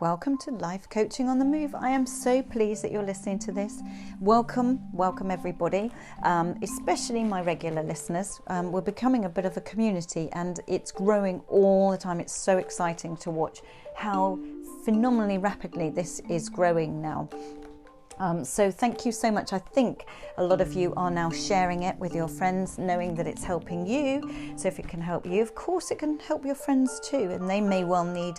Welcome to Life Coaching on the Move. I am so pleased that you're listening to this. Welcome everybody, especially my regular listeners. We're becoming a bit of a community and it's growing all the time. It's so exciting to watch how phenomenally rapidly this is growing now. So thank you so much. I think a lot of you are now sharing it with your friends, knowing that it's helping you. So if it can help you, of course it can help your friends too, and they may well need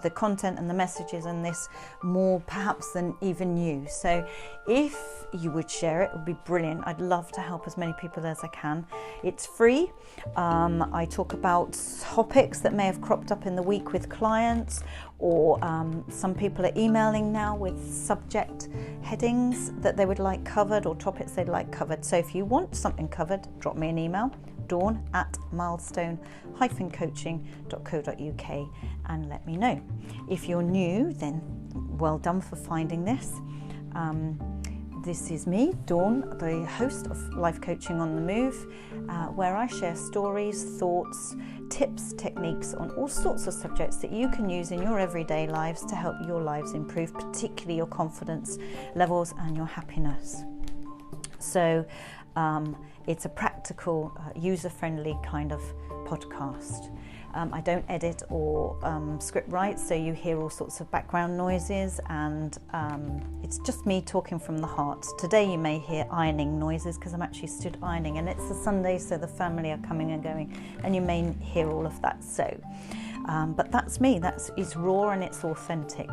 the content and the messages and this more perhaps than even you. So if you would share it, it would be brilliant. I'd love to help as many people as I can. It's free. I talk about topics that may have cropped up in the week with clients, or some people are emailing now with subject headings that they would like covered or topics they'd like covered. So if you want something covered, drop me an email, dawn@milestone-coaching.co.uk, and let me know. If you're new, then well done for finding this. This is me, Dawn, the host of Life Coaching on the Move, where I share stories, thoughts, tips, techniques on all sorts of subjects that you can use in your everyday lives to help your lives improve, particularly your confidence levels and your happiness. So it's a practical, user-friendly kind of podcast. I don't edit or script write, so you hear all sorts of background noises, and it's just me talking from the heart. Today you may hear ironing noises because I'm actually stood ironing, and it's a Sunday, so the family are coming and going, and you may hear all of that. So, but that's me. It's raw and it's authentic.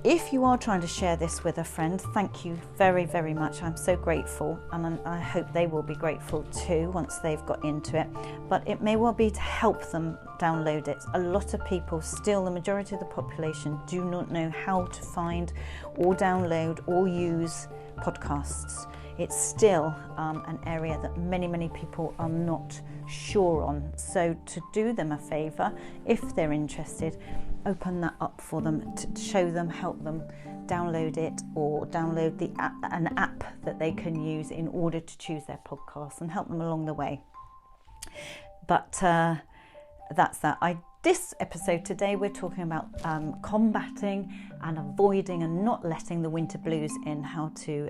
If you are trying to share this with a friend, thank you very, very much. I'm so grateful, and I hope they will be grateful too once they've got into it. But it may well be to help them download it. A lot of people still, the majority of the population, do not know how to find or download or use podcasts. It's still an area that many, many people are not sure on. So to do them a favour, if they're interested, open that up for them, to show them, help them download it, or download an app that they can use in order to choose their podcast, and help them along the way. But that's that. This episode today, we're talking about combating and avoiding and not letting the winter blues in, how to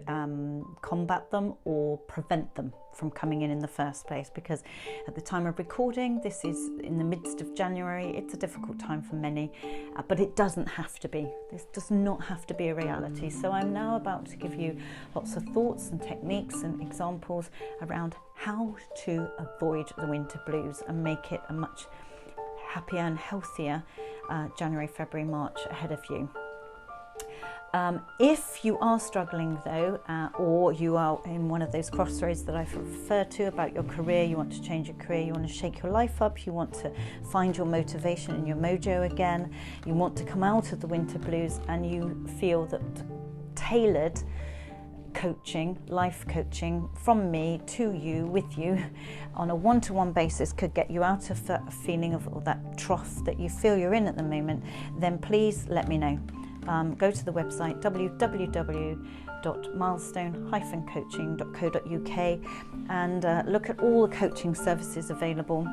combat them or prevent them from coming in the first place. Because at the time of recording, this is in the midst of January. It's a difficult time for many, but it doesn't have to be. This does not have to be a reality. So I'm now about to give you lots of thoughts and techniques and examples around how to avoid the winter blues and make it a much happier and healthier January, February, March ahead of you. If you are struggling though, or you are in one of those crossroads that I've referred to about your career, you want to change your career, you want to shake your life up, you want to find your motivation and your mojo again, you want to come out of the winter blues, and you feel that tailored coaching, life coaching from me to you, with you on a one-to-one basis could get you out of that feeling of, or that trough that you feel you're in at the moment, then please let me know. Go to the website www.milestone-coaching.co.uk and look at all the coaching services available.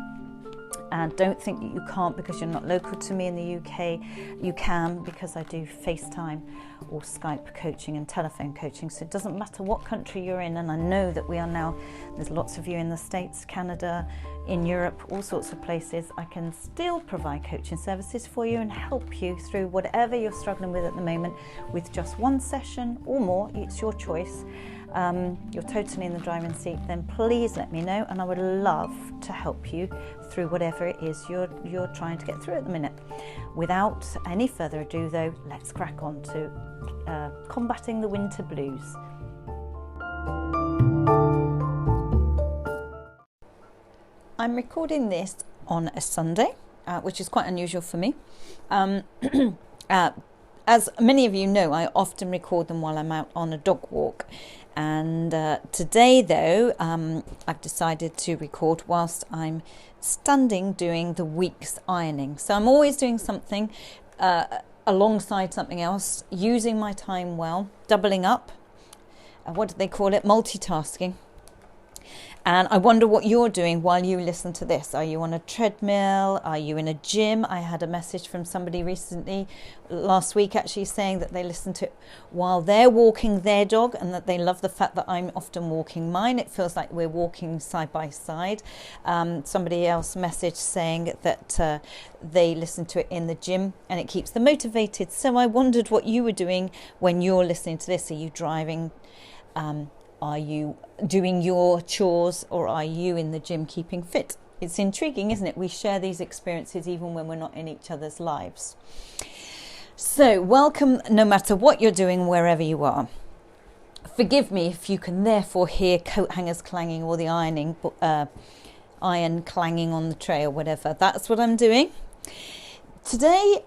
And don't think that you can't because you're not local to me in the UK. You can, because I do FaceTime or Skype coaching and telephone coaching. So it doesn't matter what country you're in. And I know that we are now, there's lots of you in the States, Canada, in Europe, all sorts of places. I can still provide coaching services for you and help you through whatever you're struggling with at the moment with just one session or more. It's your choice. You're totally in the driving seat, then please let me know, and I would love to help you through whatever it is you're trying to get through at the minute. Without any further ado though, let's crack on to combating the winter blues. I'm recording this on a Sunday, which is quite unusual for me. As many of you know, I often record them while I'm out on a dog walk. And today, though, I've decided to record whilst I'm standing doing the week's ironing. So I'm always doing something alongside something else, using my time well, doubling up. What do they call it? Multitasking. And I wonder what you're doing while you listen to this. Are you on a treadmill? Are you in a gym? I had a message from somebody recently, last week actually, saying that they listen to it while they're walking their dog, and that they love the fact that I'm often walking mine. It feels like we're walking side by side. Somebody else messaged saying that they listen to it in the gym and it keeps them motivated. So I wondered what you were doing when you're listening to this. Are you driving? Are you doing your chores, or are you in the gym keeping fit? It's intriguing, isn't it? We share these experiences even when we're not in each other's lives. So welcome, no matter what you're doing, wherever you are. Forgive me if you can therefore hear coat hangers clanging or the iron clanging on the tray or whatever. That's what I'm doing. Today,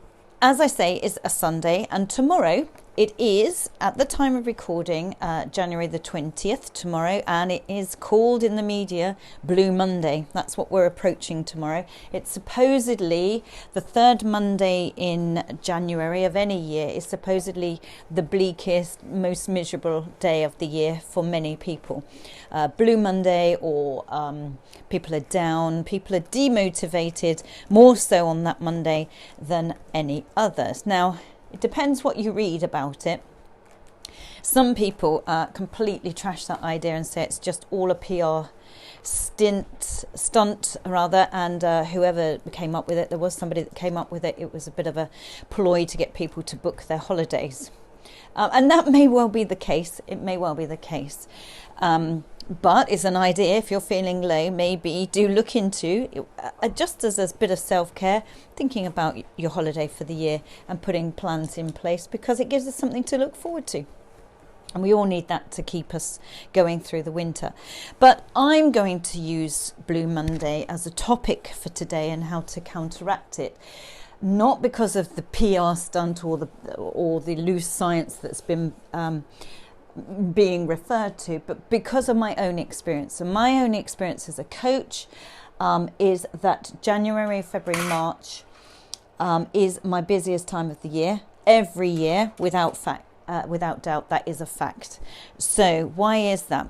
as I say, is a Sunday, and tomorrow it is, at the time of recording, January the 20th tomorrow, and it is called in the media Blue Monday. That's what we're approaching tomorrow. It's supposedly the third Monday in January of any year. Is supposedly the bleakest, most miserable day of the year for many people. Blue Monday, or people are down, people are demotivated, more so on that Monday than any others. Now, it depends what you read about it. Some people completely trash that idea and say it's just all a PR stunt, and whoever came up with it, there was somebody that came up with it. It was a bit of a ploy to get people to book their holidays. And that may well be the case. It may well be the case. But it's an idea. If you're feeling low, maybe do look into, just as a bit of self-care, thinking about your holiday for the year and putting plans in place, because it gives us something to look forward to. And we all need that to keep us going through the winter. But I'm going to use Blue Monday as a topic for today and how to counteract it. Not because of the PR stunt or the loose science that's been being referred to, but because of my own experience. And my own experience as a coach is that January, February, March is my busiest time of the year, every year, without doubt. That is a fact. So why is that?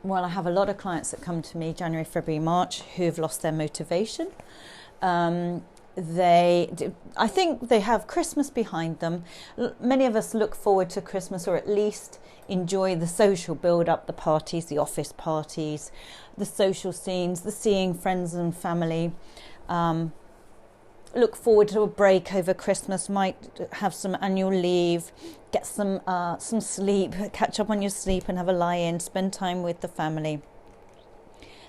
Well, I have a lot of clients that come to me January, February, March who have lost their motivation. I think they have Christmas behind them. Many of us look forward to Christmas, or at least enjoy the social build-up, the parties, the office parties, the social scenes, the seeing friends and family. Look forward to a break over Christmas, might have some annual leave, get some sleep, catch up on your sleep and have a lie-in, spend time with the family.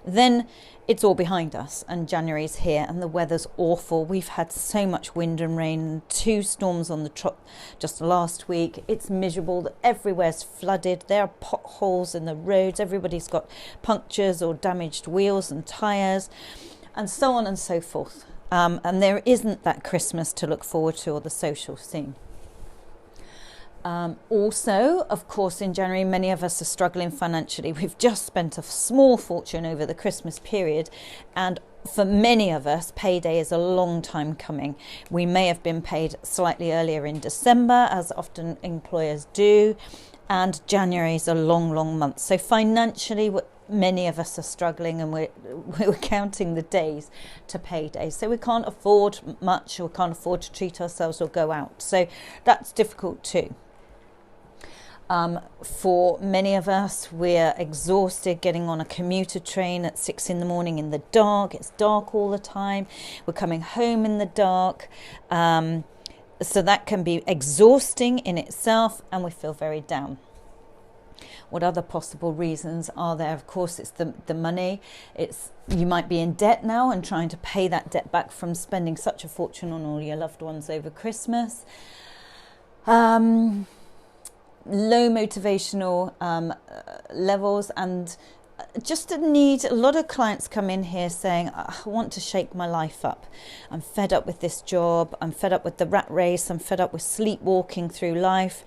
Then it's all behind us, and January's here, and the weather's awful. We've had so much wind and rain, 2 storms on the trot just last week. It's miserable. Everywhere's flooded. There are potholes in the roads. Everybody's got punctures or damaged wheels and tyres, and so on and so forth. And there isn't that Christmas to look forward to, or the social scene. Also, of course, in January, many of us are struggling financially. We've just spent a small fortune over the Christmas period, and for many of us, payday is a long time coming. We may have been paid slightly earlier in December, as often employers do, and January is a long, long month. So financially, many of us are struggling, and we're counting the days to payday. So we can't afford much, or can't afford to treat ourselves or go out. So that's difficult too. For many of us, we're exhausted getting on a commuter train at 6 a.m. in the dark. It's dark all the time. We're coming home in the dark. So that can be exhausting in itself, and we feel very down. What other possible reasons are there? Of course, it's the money. You might be in debt now and trying to pay that debt back from spending such a fortune on all your loved ones over Christmas. Low motivational levels, and just a need. A lot of clients come in here saying, I want to shake my life up. I'm fed up with this job. I'm fed up with the rat race. I'm fed up with sleepwalking through life.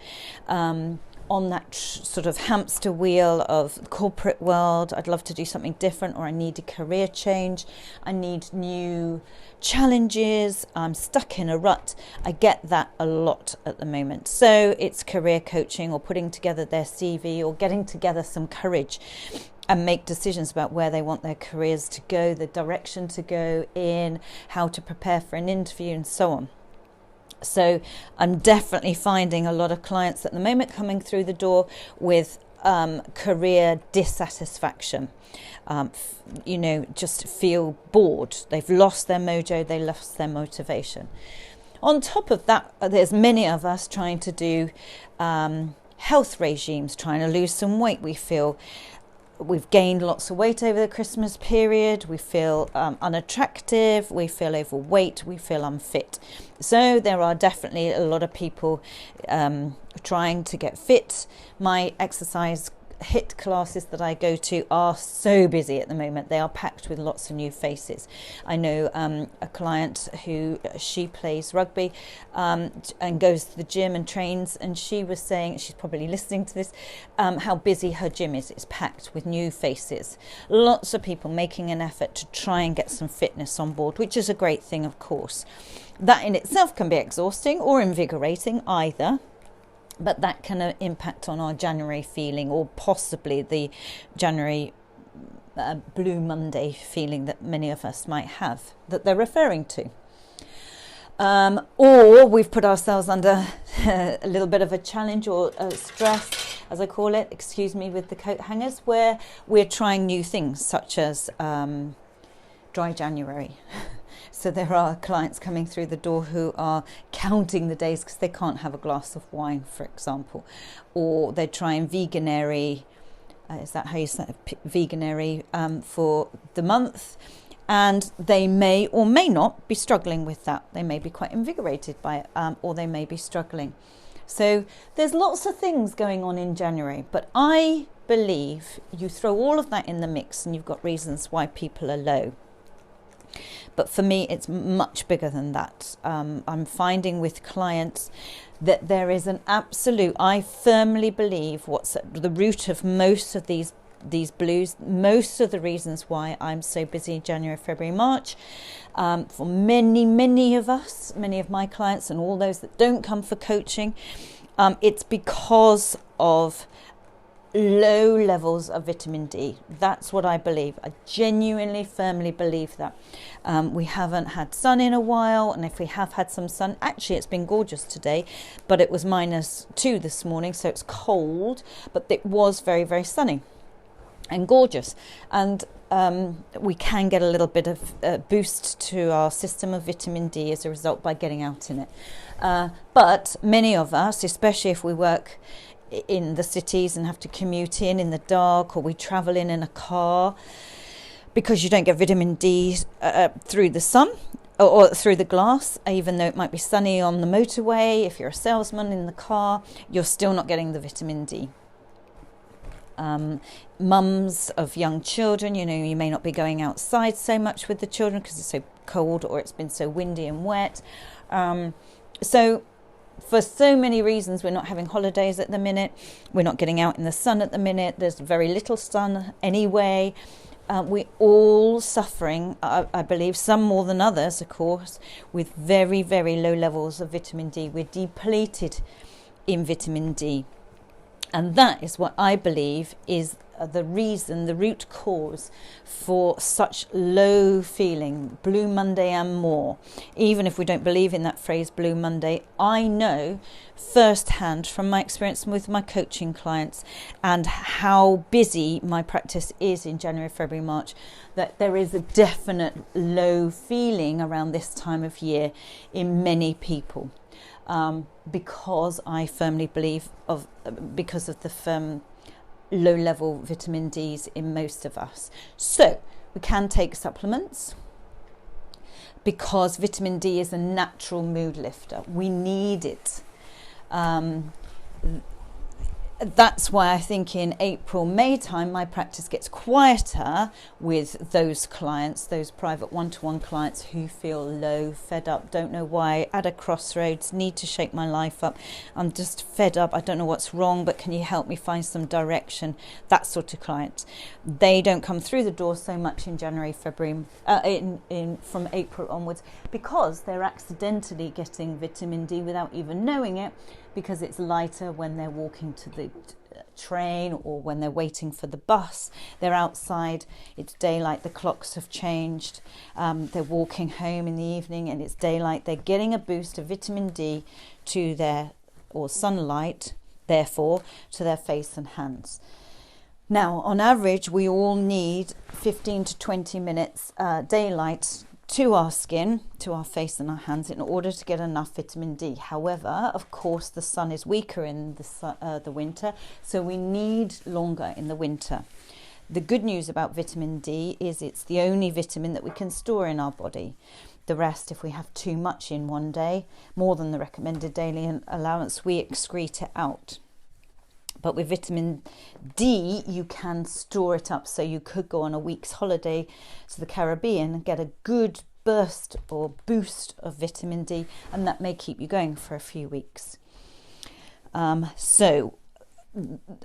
on that sort of hamster wheel of the corporate world. I'd love to do something different, or I need a career change. I need new challenges. I'm stuck in a rut. I get that a lot at the moment. So it's career coaching, or putting together their CV, or getting together some courage and make decisions about where they want their careers to go, the direction to go in, how to prepare for an interview, and so on. So I'm definitely finding a lot of clients at the moment coming through the door with career dissatisfaction. Just feel bored. They've lost their mojo, they lost their motivation. On top of that, there's many of us trying to do health regimes, trying to lose some weight. We feel we've gained lots of weight over the Christmas period. We feel unattractive. We feel overweight. We feel unfit. So there are definitely a lot of people trying to get fit. My exercise HIIT classes that I go to are so busy at the moment. They are packed with lots of new faces. I know a client who, she plays rugby and goes to the gym and trains, and she was saying, she's probably listening to this, how busy her gym is. It's packed with new faces. Lots of people making an effort to try and get some fitness on board, which is a great thing, of course. That in itself can be exhausting or invigorating, either. But that can impact on our January feeling, or possibly the January Blue Monday feeling that many of us might have, that they're referring to. Or we've put ourselves under a little bit of a challenge, or stress, as I call it, excuse me, with the coat hangers, where we're trying new things, such as dry January. So there are clients coming through the door who are counting the days because they can't have a glass of wine, for example, or they're trying veganary, is that how you say it? Veganary for the month, and they may or may not be struggling with that. They may be quite invigorated by it, or they may be struggling. So there's lots of things going on in January, but I believe you throw all of that in the mix and you've got reasons why people are low. But for me, it's much bigger than that. I'm finding with clients that there is an absolute, I firmly believe, what's at the root of most of these blues, most of the reasons why I'm so busy in January, February, March, for many of us, many of my clients and all those that don't come for coaching, it's because of low levels of vitamin D. That's what I believe. I genuinely, firmly believe that. We haven't had sun in a while, and if we have had some sun, actually it's been gorgeous today, but it was -2 this morning, so it's cold, but it was very, very sunny and gorgeous. And we can get a little bit of boost to our system of vitamin D as a result by getting out in it. But many of us, especially if we work in the cities and have to commute in the dark, or we travel in a car, because you don't get vitamin D through the sun or through the glass, even though it might be sunny on the motorway. If you're a salesman in the car, you're still not getting the vitamin D. Mums of young children, you may not be going outside so much with the children because it's so cold, or it's been so windy and wet. So for so many reasons, we're not having holidays at the minute. We're not getting out in the sun at the minute. There's very little sun anyway. We're all suffering, I believe, some more than others, of course, with very, very low levels of vitamin D. We're depleted in vitamin D. And that is what I believe is the reason, the root cause for such low feeling, Blue Monday and more. Even if we don't believe in that phrase, Blue Monday, I know firsthand from my experience with my coaching clients and how busy my practice is in January, February, March, that there is a definite low feeling around this time of year in many people. Because I firmly believe because of the low level vitamin D's in most of us. So we can take supplements because vitamin D is a natural mood lifter. We need it. that's why I think in April, May time, my practice gets quieter with those clients, those private one-to-one clients who feel low, fed up, don't know why, at a crossroads, need to shake my life up. I'm just fed up. I don't know what's wrong, but can you help me find some direction? That sort of client. They don't come through the door so much in January, February, from April onwards, because they're accidentally getting vitamin D without even knowing it, because it's lighter when they're walking to the train or when they're waiting for the bus. They're outside, it's daylight, the clocks have changed, they're walking home in the evening and it's daylight. They're getting a boost of vitamin D to their, or sunlight, therefore, to their face and hands. Now, on average, we all need 15 to 20 minutes daylight to our skin, to our face and our hands in order to get enough vitamin D. However, of course, the sun is weaker in the winter, so we need longer in the winter. The good news about vitamin D is it's the only vitamin that we can store in our body. The rest, if we have too much in one day, more than the recommended daily allowance, we excrete it out. But with vitamin D, you can store it up. So you could go on a week's holiday to the Caribbean and get a good burst or boost of vitamin D, and that may keep you going for a few weeks. So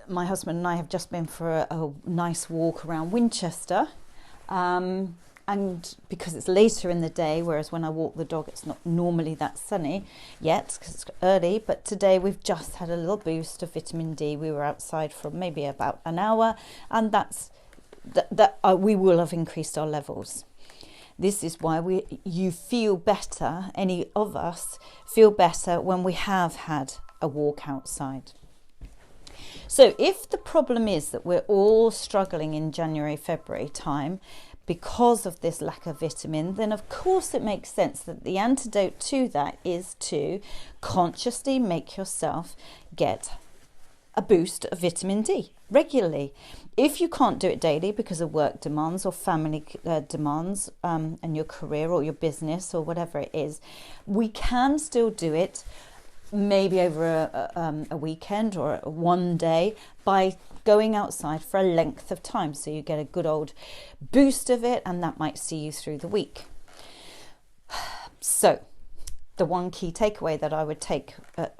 my husband and I have just been for a nice walk around Winchester. And because it's later in the day, whereas when I walk the dog, it's not normally that sunny yet because it's early. But today we've just had a little boost of vitamin D. We were outside for maybe about an hour, and we will have increased our levels. This is why you feel better, any of us feel better when we have had a walk outside. So if the problem is that we're all struggling in January, February time, because of this lack of vitamin, then of course it makes sense that the antidote to that is to consciously make yourself get a boost of vitamin D regularly. If you can't do it daily because of work demands or family demands and your career or your business or whatever it is, we can still do it maybe over a weekend or one day by going outside for a length of time, so you get a good old boost of it, and that might see you through the week. So the one key takeaway that I would take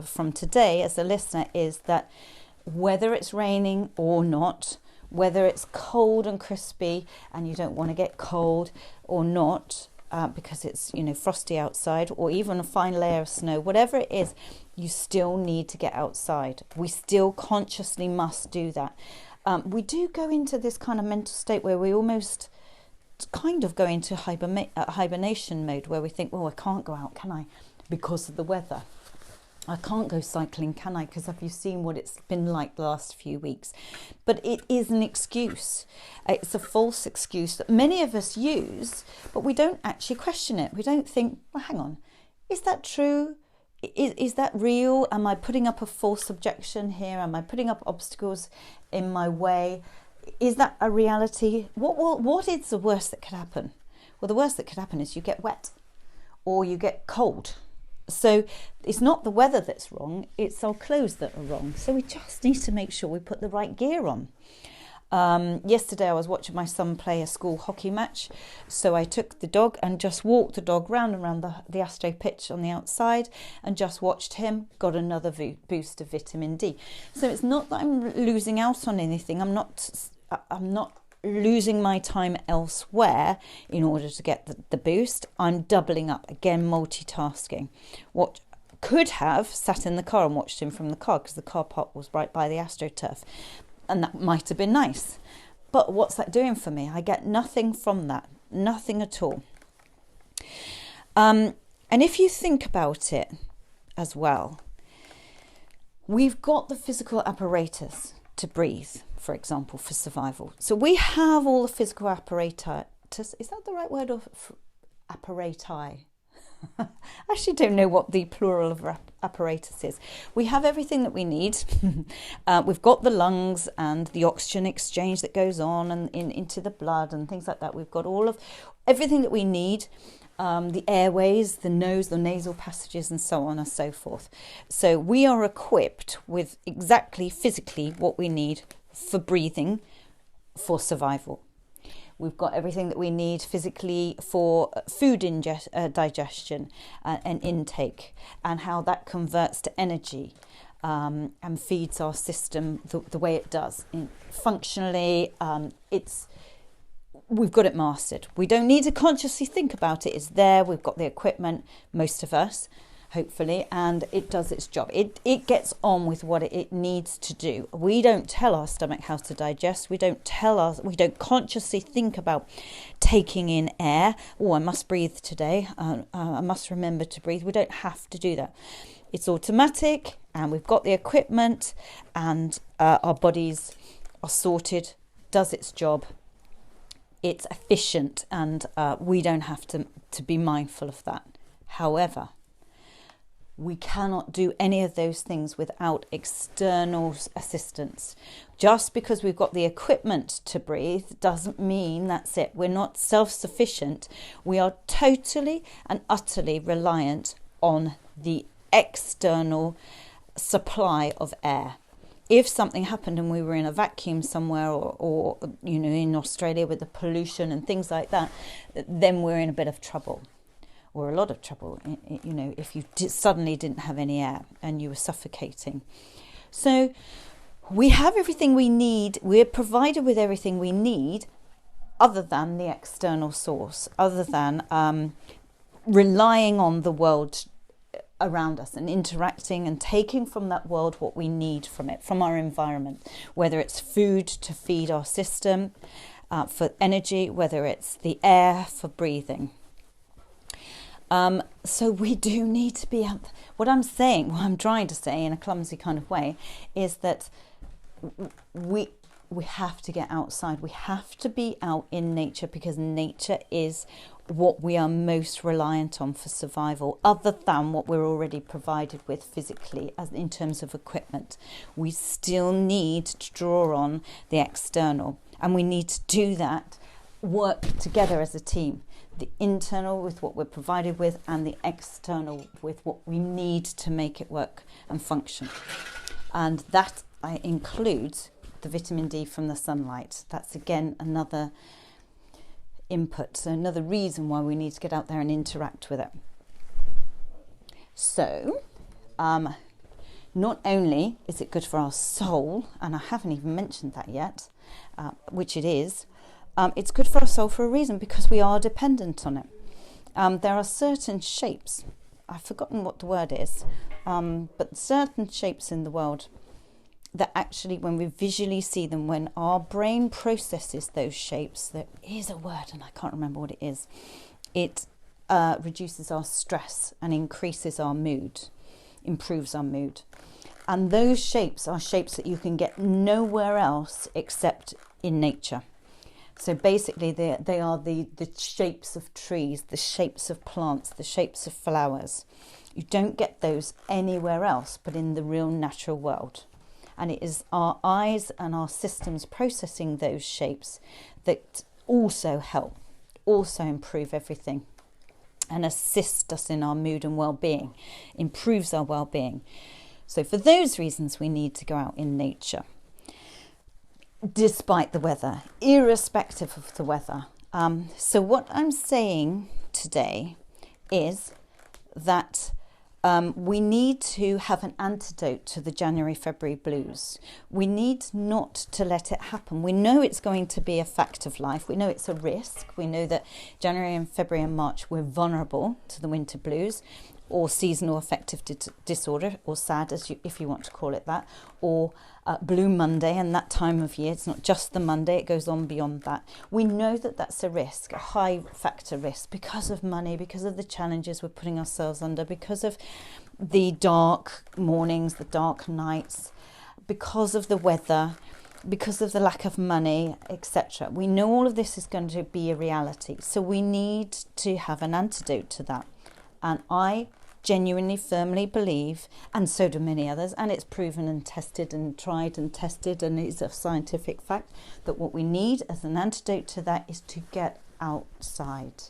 from today as a listener is that whether it's raining or not, whether it's cold and crispy and you don't want to get cold or not, because it's frosty outside, or even a fine layer of snow, whatever it is, you still need to get outside. We still consciously must do that. We do go into this kind of mental state where we almost kind of go into hibernation mode, where we think, well, I can't go out, can I, because of the weather? I can't go cycling, can I? Because have you seen what it's been like the last few weeks? But it is an excuse. It's a false excuse that many of us use, but we don't actually question it. We don't think, well, hang on, is that true? Is that real? Am I putting up a false objection here? Am I putting up obstacles in my way? Is that a reality? What is the worst that could happen? Well, the worst that could happen is you get wet or you get cold. So it's not the weather that's wrong, it's our clothes that are wrong. So we just need to make sure we put the right gear on. Yesterday I was watching my son play a school hockey match. So I took the dog and just walked the dog round and round the Astro pitch on the outside and just watched him, got another boost of vitamin D. So it's not that I'm losing out on anything. I'm not losing my time elsewhere in order to get the boost. I'm doubling up, again, multitasking. What could have sat in the car and watched him from the car, because the car park was right by the AstroTurf, and that might have been nice. But what's that doing for me? I get nothing from that, nothing at all. And if you think about it as well, we've got the physical apparatus to breathe, for example, for survival. So we have all the physical apparatus. Is that the right word, or apparati? I actually don't know what the plural of apparatus is. We have everything that we need. We've got the lungs and the oxygen exchange that goes on and into the blood and things like that. We've got everything that we need the airways, the nose, the nasal passages, and so on and so forth. So we are equipped with exactly physically what we need for breathing, for survival. We've got everything that we need physically for food digestion and intake, and how that converts to energy and feeds our system the way it does. Functionally, we've got it mastered. We don't need to consciously think about it. It's there. We've got the equipment, most of us, hopefully, and it does its job. It gets on with what it needs to do. We don't tell our stomach how to digest. We don't consciously think about taking in air. Oh, I must breathe today. I must remember to breathe. We don't have to do that. It's automatic, and we've got the equipment, and our bodies are sorted, does its job. It's efficient, and we don't have to be mindful of that. However, we cannot do any of those things without external assistance. Just because we've got the equipment to breathe doesn't mean that's it. We're not self-sufficient. We are totally and utterly reliant on the external supply of air. If something happened and we were in a vacuum somewhere, or in Australia with the pollution and things like that, then we're in a bit of trouble, or a lot of trouble, if you suddenly didn't have any air and you were suffocating. So we have everything we need. We're provided with everything we need, other than the external source, other than relying on the world around us and interacting and taking from that world what we need from it, from our environment, whether it's food to feed our system for energy, whether it's the air for breathing. So we do need to be what I'm trying to say in a clumsy kind of way is that we have to get outside. We have to be out in nature, because nature is what we are most reliant on for survival, other than what we're already provided with physically as in terms of equipment. We still need to draw on the external, and we need to do that, work together as a team. The internal with what we're provided with, and the external with what we need to make it work and function. And that includes the vitamin D from the sunlight. That's again another input, so another reason why we need to get out there and interact with it. So not only is it good for our soul, and I haven't even mentioned that yet, which it is, it's good for our soul for a reason, because we are dependent on it. There are certain shapes, I've forgotten what the word is, but certain shapes in the world that actually, when we visually see them, when our brain processes those shapes, there is a word and I can't remember what it is, it reduces our stress and increases our mood, improves our mood. And those shapes are shapes that you can get nowhere else except in nature. So basically they are the shapes of trees, the shapes of plants, the shapes of flowers. You don't get those anywhere else but in the real natural world. And it is our eyes and our systems processing those shapes that also help, also improve everything and assist us in our mood and well-being, improves our well-being. So for those reasons, we need to go out in nature, despite the weather, irrespective of the weather. So what I'm saying today is that we need to have an antidote to the January-February blues. We need not to let it happen. We know it's going to be a fact of life. We know it's a risk. We know that January and February and March, we're vulnerable to the winter blues, or seasonal affective disorder, or S.A.D, if you want to call it that, or Blue Monday, and that time of year. It's not just the Monday, it goes on beyond that. We know that that's a risk, a high factor risk, because of money, because of the challenges we're putting ourselves under, because of the dark mornings, the dark nights, because of the weather, because of the lack of money, etc. We know all of this is going to be a reality, so we need to have an antidote to that. And I genuinely, firmly believe, and so do many others, and it's proven and tested and tried and tested, and it's a scientific fact, that what we need as an antidote to that is to get outside.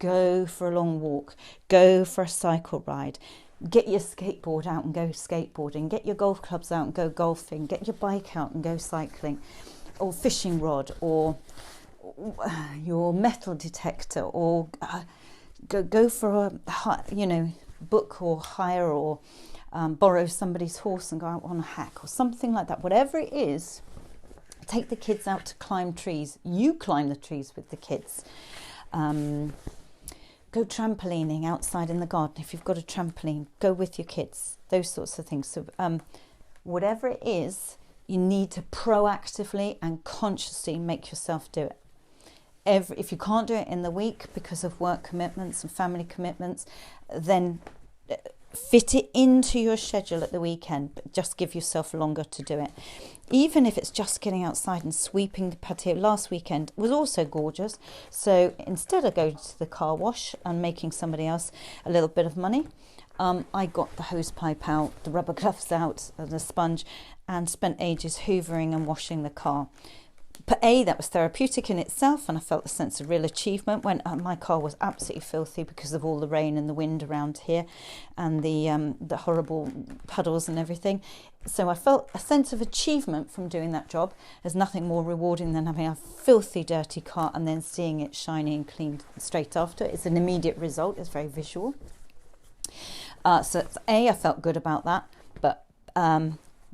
Go for a long walk, go for a cycle ride, get your skateboard out and go skateboarding, get your golf clubs out and go golfing, get your bike out and go cycling, or fishing rod, or your metal detector, or go for a book or hire, or borrow somebody's horse and go out on a hack or something like that. Whatever it is, take the kids out to climb trees. You climb the trees with the kids. Go trampolining outside in the garden. If you've got a trampoline, go with your kids. Those sorts of things. So whatever it is, you need to proactively and consciously make yourself do it. If you can't do it in the week because of work commitments and family commitments, then fit it into your schedule at the weekend, but just give yourself longer to do it. Even if it's just getting outside and sweeping the patio. Last weekend was also gorgeous. So instead of going to the car wash and making somebody else a little bit of money, I got the hose pipe out, the rubber gloves out, and the sponge, and spent ages hoovering and washing the car. But that was therapeutic in itself, and I felt a sense of real achievement when my car was absolutely filthy because of all the rain and the wind around here and the horrible puddles and everything. So I felt a sense of achievement from doing that job. There's nothing more rewarding than having a filthy, dirty car and then seeing it shiny and clean straight after. It's an immediate result. It's very visual. So I felt good about that, but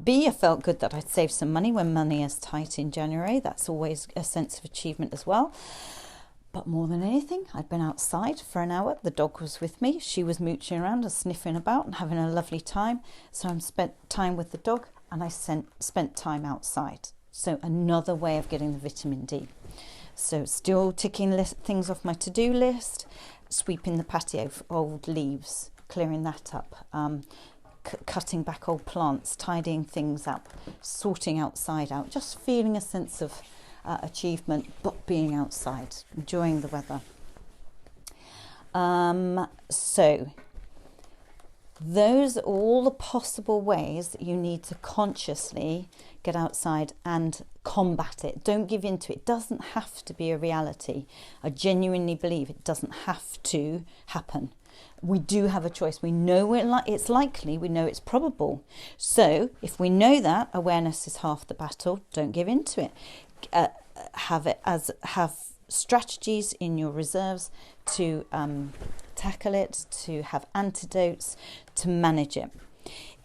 B, I felt good that I'd saved some money when money is tight in January. That's always a sense of achievement as well. But more than anything, I'd been outside for an hour. The dog was with me. She was mooching around and sniffing about and having a lovely time. So I spent time with the dog, and I spent time outside. So another way of getting the vitamin D. So still ticking things off my to-do list, sweeping the patio for old leaves, clearing that up, cutting back old plants, tidying things up, sorting outside out, just feeling a sense of achievement, but being outside, enjoying the weather. So those are all the possible ways that you need to consciously get outside and combat it. Don't give in to it. It doesn't have to be a reality. I genuinely believe it doesn't have to happen. We do have a choice. We know it's likely, we know it's probable. So if we know that, awareness is half the battle. Don't give in to it. Have strategies in your reserves to tackle it, to have antidotes, to manage it.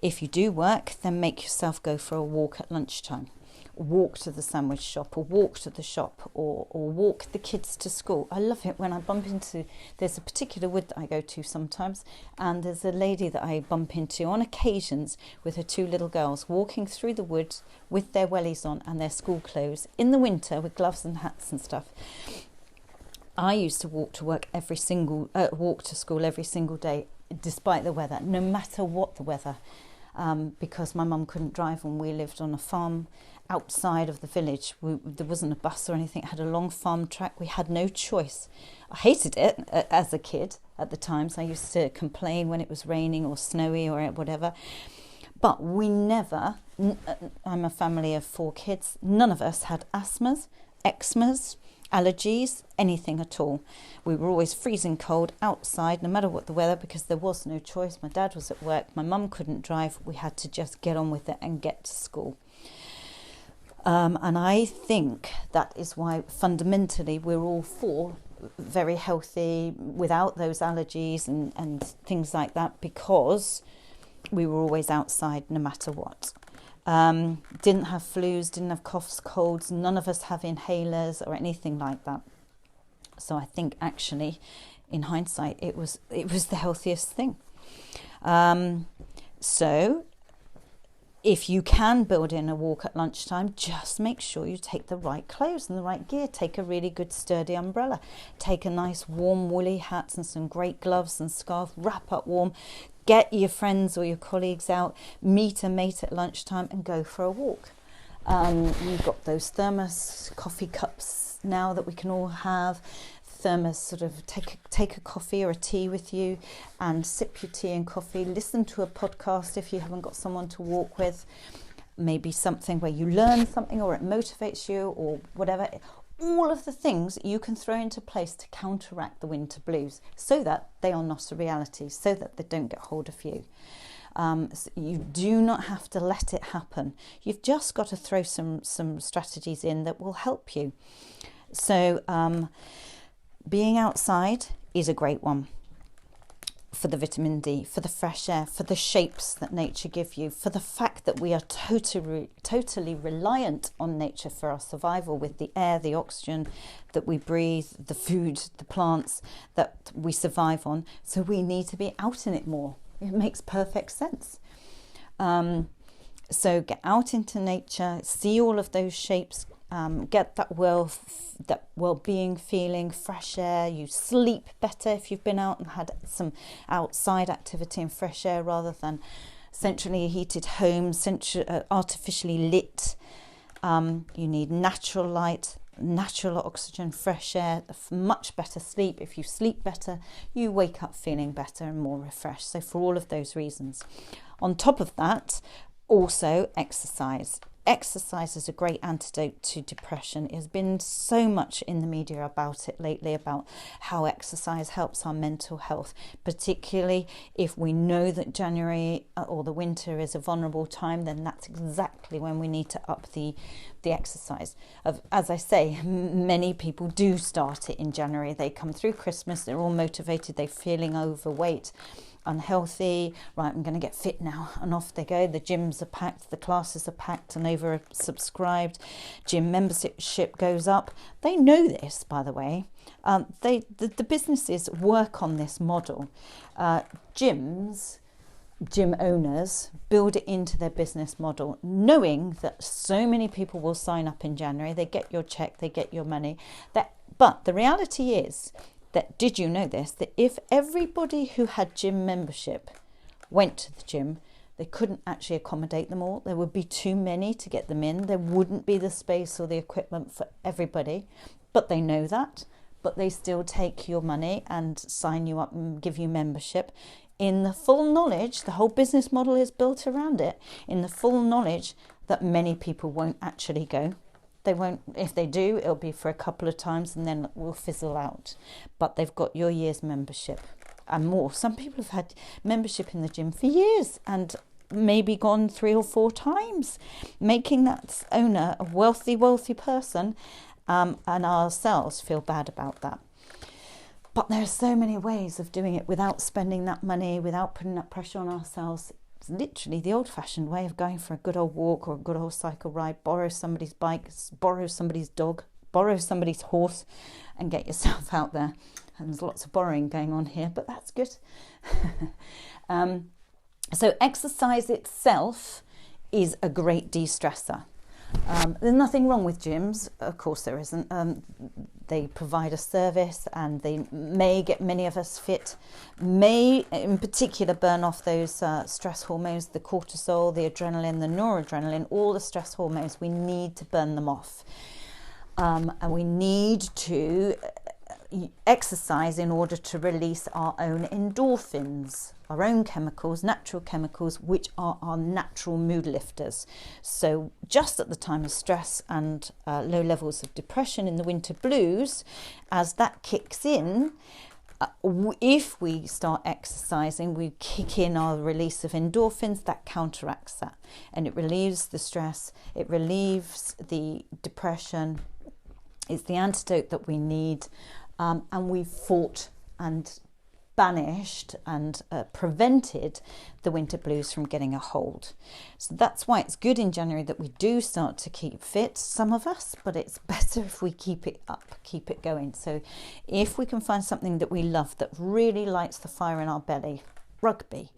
If you do work, then make yourself go for a walk at lunchtime. Walk to the sandwich shop, or walk to the shop, or walk the kids to school. I love it when I bump into, there's a particular wood that I go to sometimes, and there's a lady that I bump into on occasions with her two little girls walking through the woods with their wellies on and their school clothes in the winter with gloves and hats and stuff. I used to walk to school every single day, despite the weather, no matter what the weather, because my mum couldn't drive and we lived on a farm outside of the village. There wasn't a bus or anything. It had a long farm track. We had no choice. I hated it as a kid at the times. I used to complain when it was raining or snowy or whatever. But we never, I'm a family of 4 kids, none of us had asthmas, eczemas, allergies, anything at all. We were always freezing cold outside, no matter what the weather, because there was no choice. My dad was at work. My mum couldn't drive. We had to just get on with it and get to school. And I think that is why fundamentally we're all 4 very healthy without those allergies and things like that, because we were always outside no matter what. Didn't have flus, didn't have coughs, colds. None of us have inhalers or anything like that. So I think actually, in hindsight, it was the healthiest thing. So if you can build in a walk at lunchtime, just make sure you take the right clothes and the right gear. Take a really good sturdy umbrella. Take a nice warm woolly hat and some great gloves and scarf. Wrap up warm. Get your friends or your colleagues out. Meet a mate at lunchtime and go for a walk. You've got those thermos coffee cups now that we can all have. Thermos, sort of take a coffee or a tea with you and sip your tea and coffee. Listen to a podcast if you haven't got someone to walk with. Maybe something where you learn something or it motivates you or whatever. all of the things you can throw into place to counteract the winter blues so that they are not a reality, so that they don't get hold of you. So you do not have to let it happen. You've just got to throw some strategies in that will help you. So being outside is a great one for the vitamin D, for the fresh air, for the shapes that nature gives you, for the fact that we are totally reliant on nature for our survival, with the air, the oxygen that we breathe, the food, the plants that we survive on. So we need to be out in it more. It makes perfect sense. So get out into nature, see all of those shapes, get that well-being feeling, fresh air. You sleep better if you've been out and had some outside activity and fresh air rather than centrally heated homes, artificially lit. You need natural light, natural oxygen, fresh air, much better sleep. If you sleep better, you wake up feeling better and more refreshed. So for all of those reasons. On top of that, also exercise. Exercise is a great antidote to depression. There's been so much in the media about it lately, about how exercise helps our mental health, particularly if we know that January or the winter is a vulnerable time. Then that's exactly when we need to up the exercise. As I say, many people do start it in January. They come through Christmas, they're all motivated, they're feeling overweight, unhealthy, right, I'm going to get fit now, and off they go. The gyms are packed, the classes are packed and oversubscribed, gym membership goes up. They know this, by the way. The businesses work on this model. Gym owners build it into their business model, knowing that so many people will sign up in January. They get your check, they get your money. But the reality is that, did you know this, that if everybody who had gym membership went to the gym, they couldn't actually accommodate them all. There would be too many to get them in. There wouldn't be the space or the equipment for everybody. But they know that, but they still take your money and sign you up and give you membership, in the full knowledge, the whole business model is built around it, in the full knowledge that many people won't actually go. They won't. If they do, it'll be for a couple of times and then it will fizzle out. But they've got your year's membership and more. Some people have had membership in the gym for years and maybe gone 3 or 4 times, making that owner a wealthy person, and ourselves feel bad about that. But there are so many ways of doing it without spending that money, without putting that pressure on ourselves. It's literally the old-fashioned way of going for a good old walk or a good old cycle ride. Borrow somebody's bike, borrow somebody's dog, borrow somebody's horse, and get yourself out there. And there's lots of borrowing going on here, but that's good. So exercise itself is a great de-stressor. There's nothing wrong with gyms, of course there isn't. They provide a service and they may get many of us fit, may in particular burn off those stress hormones, the cortisol, the adrenaline, the noradrenaline, all the stress hormones. We need to burn them off. And we need to exercise in order to release our own endorphins, our own chemicals, natural chemicals, which are our natural mood lifters. So just at the time of stress and low levels of depression in the winter blues, as that kicks in, if we start exercising, we kick in our release of endorphins that counteracts that, and it relieves the stress, it relieves the depression. It's the antidote that we need. And we've fought and banished and prevented the winter blues from getting a hold. So that's why it's good in January that we do start to keep fit, some of us, but it's better if we keep it up, keep it going. So if we can find something that we love, that really lights the fire in our belly, rugby,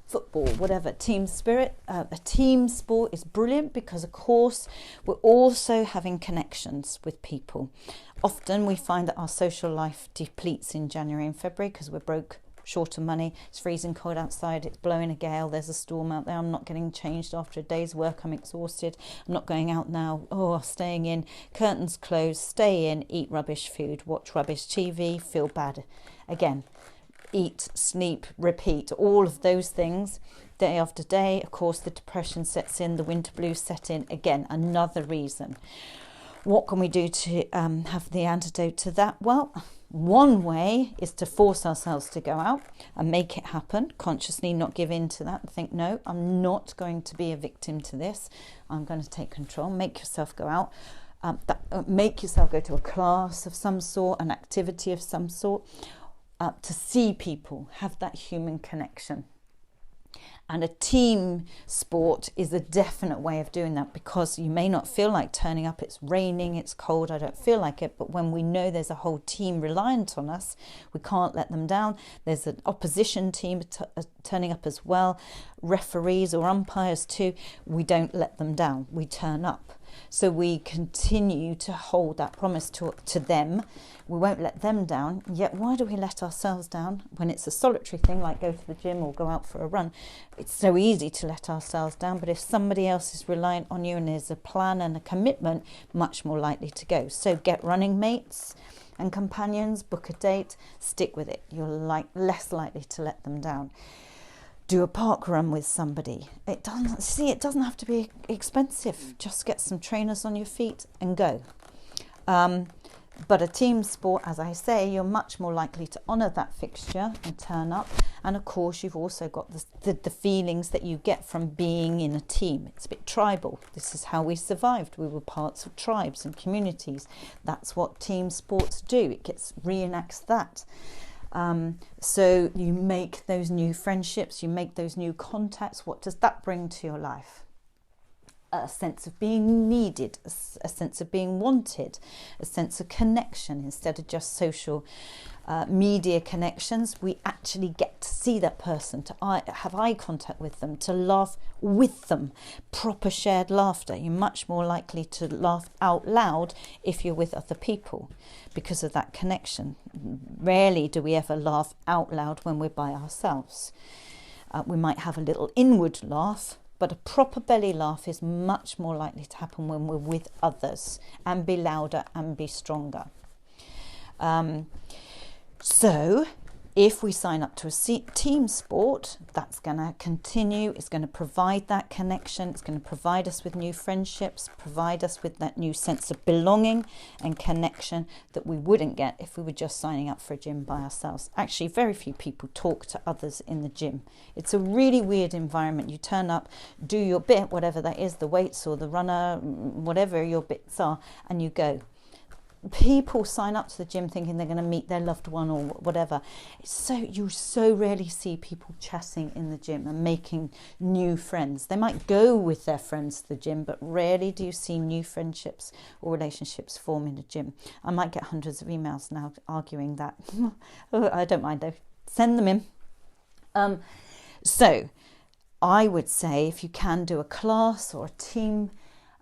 football, whatever, team spirit, a team sport is brilliant because, of course, we're also having connections with people. Often we find that our social life depletes in January and February because we're broke, short of money, it's freezing cold outside, it's blowing a gale, there's a storm out there, I'm not getting changed after a day's work, I'm exhausted, I'm not going out now, staying in, curtains closed, stay in, eat rubbish food, watch rubbish TV, feel bad again. Eat, sleep, repeat, all of those things day after day. Of course, the depression sets in, the winter blues set in. Again, another reason. What can we do to have the antidote to that? Well, one way is to force ourselves to go out and make it happen, consciously not give in to that and think, no, I'm not going to be a victim to this. I'm going to take control. Make yourself go out. Make yourself go to a class of some sort, an activity of some sort, to see people, have that human connection. And a team sport is a definite way of doing that, because you may not feel like turning up. It's raining, it's cold, I don't feel like it. But when we know there's a whole team reliant on us, we can't let them down. There's an opposition team turning up as well, referees or umpires too. We don't let them down. We turn up. So we continue to hold that promise to them. We won't let them down. Yet why do we let ourselves down when it's a solitary thing, like go to the gym or go out for a run? It's so easy to let ourselves down. But if somebody else is reliant on you and there's a plan and a commitment, much more likely to go. So get running mates and companions, book a date, stick with it. You're less likely to let them down. Do a park run with somebody. It doesn't have to be expensive. Just get some trainers on your feet and go. But a team sport, as I say, you're much more likely to honour that fixture and turn up. And of course, you've also got the feelings that you get from being in a team. It's a bit tribal. This is how we survived. We were parts of tribes and communities. That's what team sports do. It reenacts that. So you make those new friendships, you make those new contacts. What does that bring to your life? A sense of being needed, a sense of being wanted, a sense of connection. Instead of just social media connections, we actually get to see that person, to have eye contact with them, to laugh with them, proper shared laughter. You're much more likely to laugh out loud if you're with other people because of that connection. Rarely do we ever laugh out loud when we're by ourselves. We might have a little inward laugh, but a proper belly laugh is much more likely to happen when we're with others, and be louder and be stronger. So if we sign up to a team sport, that's going to continue. It's going to provide that connection. It's going to provide us with new friendships, provide us with that new sense of belonging and connection that we wouldn't get if we were just signing up for a gym by ourselves. Actually, very few people talk to others in the gym. It's a really weird environment. You turn up, do your bit, whatever that is, the weights or the runner, whatever your bits are, and you go. People sign up to the gym thinking they're going to meet their loved one or whatever. You so rarely see people chatting in the gym and making new friends. They might go with their friends to the gym, but rarely do you see new friendships or relationships form in the gym. I might get hundreds of emails now arguing that. I don't mind though. Send them in. So I would say if you can do a class or a team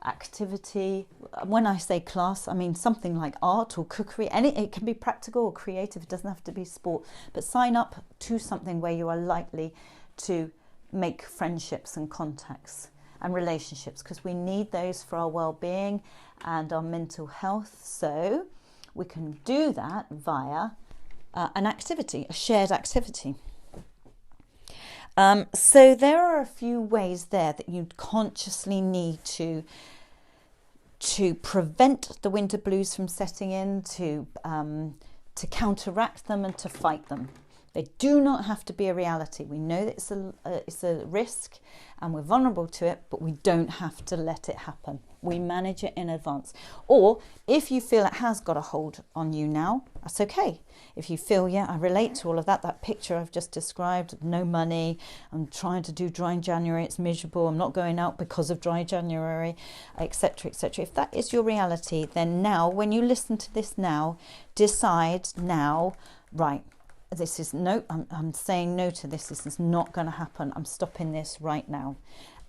activity. When I say class, I mean something like art or cookery. It can be practical or creative. It doesn't have to be sport. But sign up to something where you are likely to make friendships and contacts and relationships, because we need those for our well-being and our mental health. So we can do that via an activity, a shared activity. So there are a few ways there that you consciously need to prevent the winter blues from setting in, to counteract them and to fight them. They do not have to be a reality. We know that it's a risk and we're vulnerable to it, but we don't have to let it happen. We manage it in advance. Or if you feel it has got a hold on you now, that's okay. If you feel, yeah, I relate to all of that picture I've just described, no money, I'm trying to do dry January, it's miserable, I'm not going out because of dry January, etc., etc. If that is your reality, then now, when you listen to this now, decide now, right, this is I'm saying no to this. This is not going to happen. I'm stopping this right now.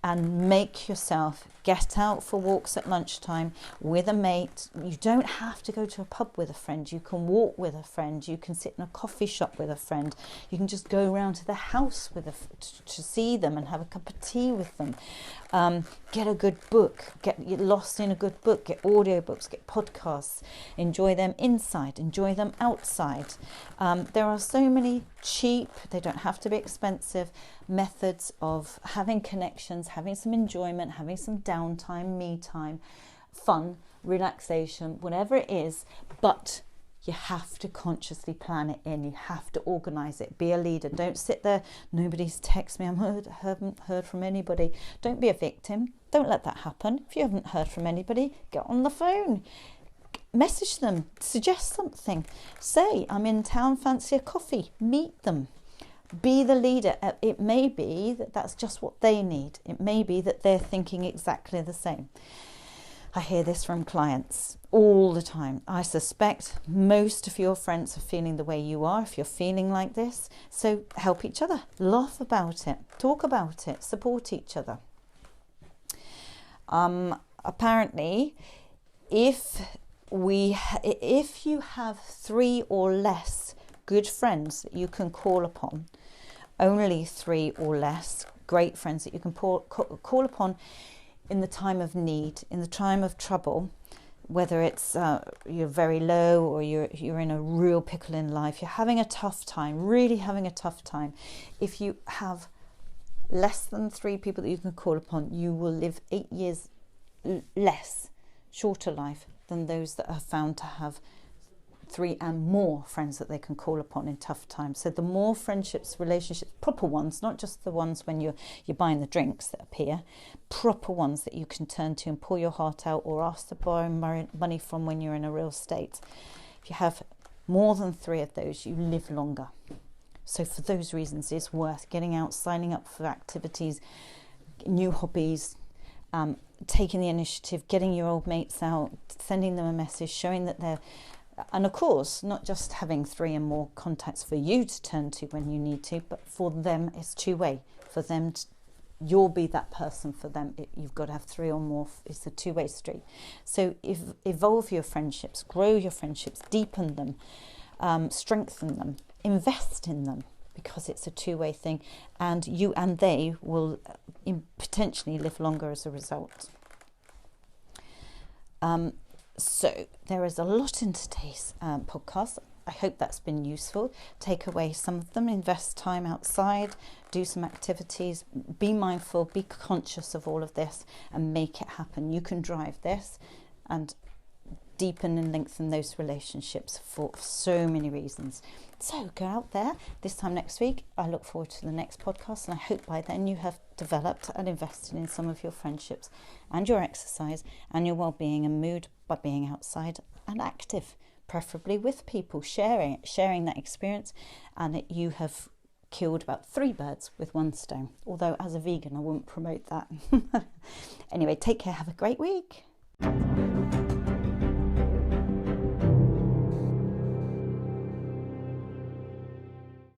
And make yourself get out for walks at lunchtime with a mate. You don't have to go to a pub with a friend. You can walk with a friend. You can sit in a coffee shop with a friend. You can just go around to the house to see them and have a cup of tea with them. Get a good book. Get lost in a good book. Get audiobooks. Get podcasts. Enjoy them inside. Enjoy them outside. There are so many cheap, they don't have to be expensive, methods of having connections, having some enjoyment, having some downtime, me time, fun, relaxation, whatever it is, but you have to consciously plan it in. You have to organise it. Be a leader. Don't sit there, nobody's texted me, I haven't heard from anybody. Don't be a victim. Don't let that happen. If you haven't heard from anybody, get on the phone. Message them. Suggest something. Say, I'm in town, fancy a coffee. Meet them. Be the leader. It may be that that's just what they need. It may be that they're thinking exactly the same. I hear this from clients all the time. I suspect most of your friends are feeling the way you are if you're feeling like this. So help each other, laugh about it, talk about it, support each other. Apparently, if you have 3 or less good friends that you can call upon, only 3 or less great friends that you can call upon in the time of need, in the time of trouble, whether it's you're very low or you're in a real pickle in life, you're having a tough time, really having a tough time. If you have less than 3 people that you can call upon, you will live 8 years shorter life than those that are found to have 3 and more friends that they can call upon in tough times. So the more friendships, relationships, proper ones, not just the ones when you're buying the drinks that appear, proper ones that you can turn to and pour your heart out or ask to borrow money from when you're in a real state. If you have more than 3 of those, you live longer. So for those reasons, it's worth getting out, signing up for activities, new hobbies, taking the initiative, getting your old mates out, sending them a message, showing that they're. And of course, not just having 3 and more contacts for you to turn to when you need to, but for them, it's two-way. For them, you'll be that person for them. You've got to have 3 or more. It's a two-way street. So evolve your friendships, grow your friendships, deepen them, strengthen them, invest in them, because it's a two-way thing. And you and they will potentially live longer as a result. So there is a lot in today's podcast. I hope that's been useful. Take away some of them, invest time outside, do some activities, be mindful, be conscious of all of this and make it happen. You can drive this and deepen and lengthen those relationships for so many reasons. So go out there this time next week. I look forward to the next podcast, and I hope by then you have developed and invested in some of your friendships and your exercise and your well-being and mood by being outside and active, preferably with people, sharing that experience, and that you have killed about 3 birds with 1 stone. Although as a vegan, I wouldn't promote that. Anyway, take care. Have a great week.